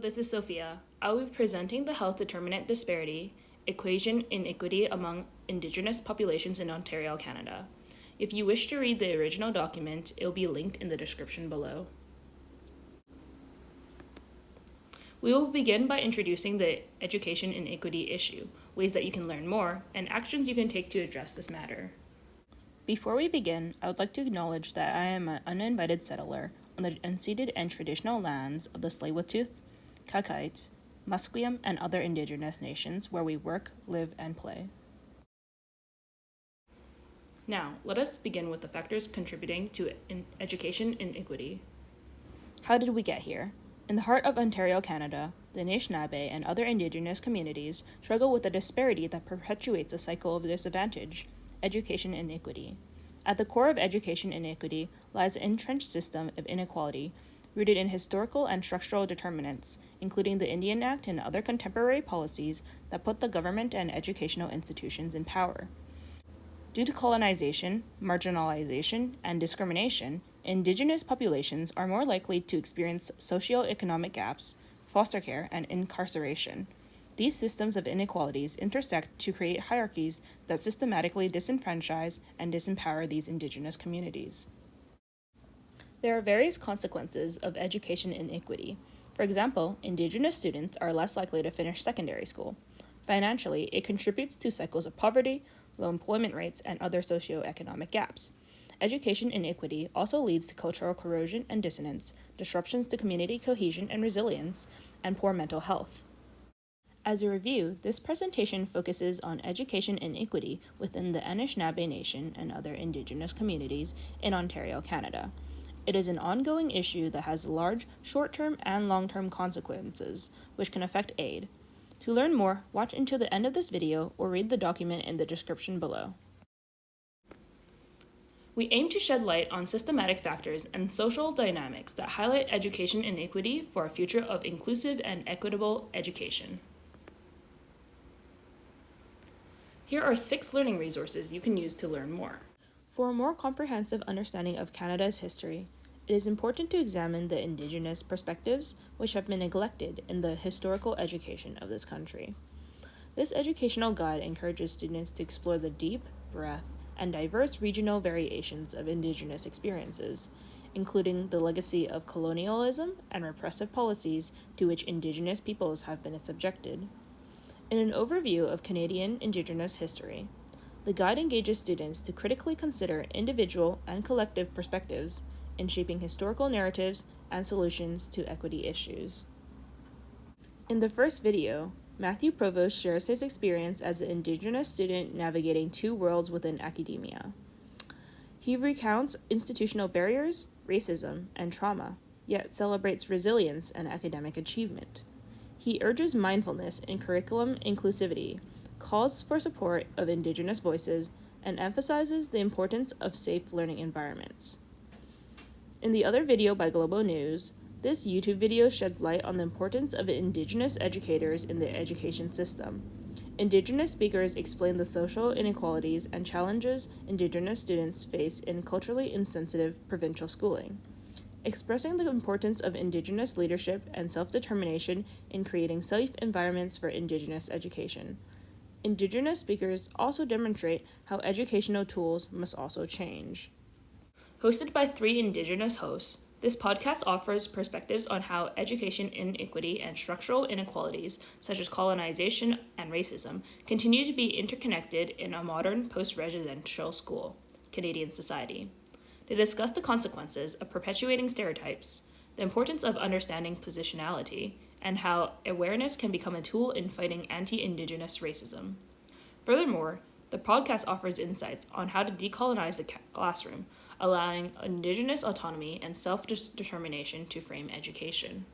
this is Sophia. I will be presenting the health determinant disparity equation inequity among Indigenous populations in Ontario, Canada. If you wish to read the original document, it will be linked in the description below. We will begin by introducing the education inequity issue, ways that you can learn more, and actions you can take to address this matter. Before we begin, I would like to acknowledge that I am an uninvited settler on the unceded and traditional lands of the Tsleil-Waututh, Kakite, Musqueam, and other Indigenous nations where we work, live, and play. Now, let us begin with the factors contributing to education inequity. How did we get here? In the heart of Ontario, Canada, the Anishinaabe and other Indigenous communities struggle with a disparity that perpetuates a cycle of disadvantage, education inequity. At the core of education inequity lies an entrenched system of inequality rooted in historical and structural determinants, including the Indian Act and other contemporary policies that put the government and educational institutions in power. Due to colonization, marginalization, and discrimination, Indigenous populations are more likely to experience socioeconomic gaps, foster care, and incarceration. These systems of inequalities intersect to create hierarchies that systematically disenfranchise and disempower these Indigenous communities. There are various consequences of education inequity. For example, Indigenous students are less likely to finish secondary school. Financially, it contributes to cycles of poverty, low employment rates, and other socioeconomic gaps. Education inequity also leads to cultural corrosion and dissonance, disruptions to community cohesion and resilience, and poor mental health. As a review, this presentation focuses on education inequity within the Anishinaabe Nation and other Indigenous communities in Ontario, Canada. It is an ongoing issue that has large short-term and long-term consequences, which can affect aid. To learn more, watch until the end of this video or read the document in the description below. We aim to shed light on systematic factors and social dynamics that highlight education inequity for a future of inclusive and equitable education. Here are 6 learning resources you can use to learn more. For a more comprehensive understanding of Canada's history, it is important to examine the Indigenous perspectives which have been neglected in the historical education of this country. This educational guide encourages students to explore the deep, breadth, and diverse regional variations of Indigenous experiences, including the legacy of colonialism and repressive policies to which Indigenous peoples have been subjected. In an overview of Canadian Indigenous history, the guide engages students to critically consider individual and collective perspectives in shaping historical narratives and solutions to equity issues. In the first video, Matthew Provost shares his experience as an Indigenous student navigating 2 worlds within academia. He recounts institutional barriers, racism, and trauma, yet celebrates resilience and academic achievement. He urges mindfulness in curriculum inclusivity, calls for support of Indigenous voices, and emphasizes the importance of safe learning environments. In the other video by Global News, this YouTube video sheds light on the importance of Indigenous educators in the education system. Indigenous speakers explain the social inequalities and challenges Indigenous students face in culturally insensitive provincial schooling, expressing the importance of Indigenous leadership and self-determination in creating safe environments for Indigenous education. Indigenous speakers also demonstrate how educational tools must also change. Hosted by 3 Indigenous hosts, this podcast offers perspectives on how education inequity and structural inequalities, such as colonization and racism, continue to be interconnected in a modern post-residential school, Canadian society. They discuss the consequences of perpetuating stereotypes, the importance of understanding positionality, and how awareness can become a tool in fighting anti-Indigenous racism. Furthermore, the podcast offers insights on how to decolonize the classroom, allowing Indigenous autonomy and self-determination to frame education.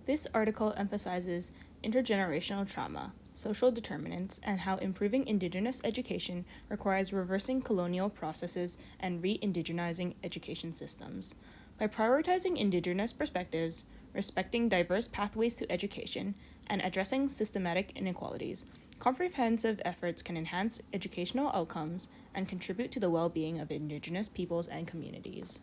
This article emphasizes intergenerational trauma, social determinants, and how improving Indigenous education requires reversing colonial processes and re-indigenizing education systems. By prioritizing Indigenous perspectives, respecting diverse pathways to education, and addressing systematic inequalities, comprehensive efforts can enhance educational outcomes and contribute to the well-being of Indigenous peoples and communities.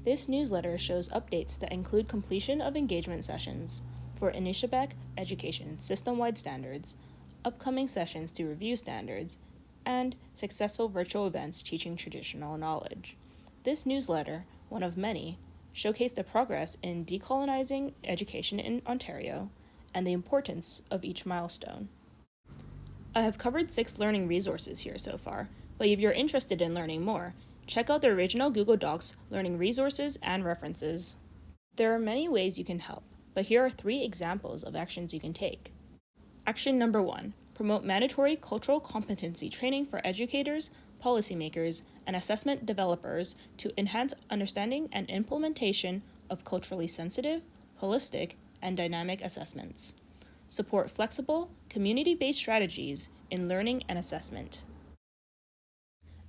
This newsletter shows updates that include completion of engagement sessions for Inishabec education system-wide standards, upcoming sessions to review standards, and successful virtual events teaching traditional knowledge. This newsletter, one of many, showcased the progress in decolonizing education in Ontario and the importance of each milestone. I have covered 6 learning resources here so far, but if you're interested in learning more, check out the original Google Docs learning resources and references. There are many ways you can help, but here are 3 examples of actions you can take. Action number 1. Promote mandatory cultural competency training for educators, policymakers, and assessment developers to enhance understanding and implementation of culturally sensitive, holistic, and dynamic assessments. Support flexible, community-based strategies in learning and assessment.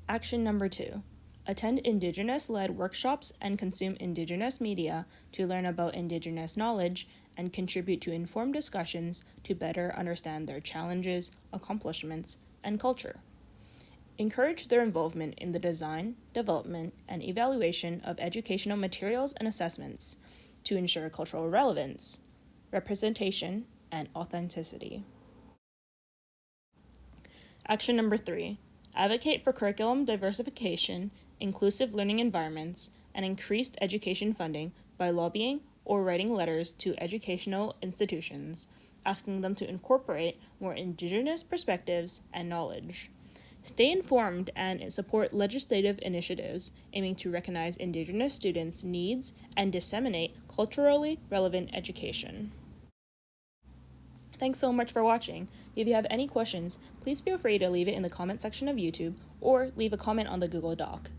Action number 2. Attend Indigenous-led workshops and consume Indigenous media to learn about Indigenous knowledge and contribute to informed discussions to better understand their challenges, accomplishments, and culture. Encourage their involvement in the design, development, and evaluation of educational materials and assessments to ensure cultural relevance, representation, and authenticity. Action number 3. Advocate for curriculum diversification, inclusive learning environments, and increased education funding by lobbying or writing letters to educational institutions, asking them to incorporate more Indigenous perspectives and knowledge. Stay informed and support legislative initiatives aiming to recognize Indigenous students' needs and disseminate culturally relevant education. Thanks so much for watching. If you have any questions, please feel free to leave it in the comment section of YouTube or leave a comment on the Google Doc.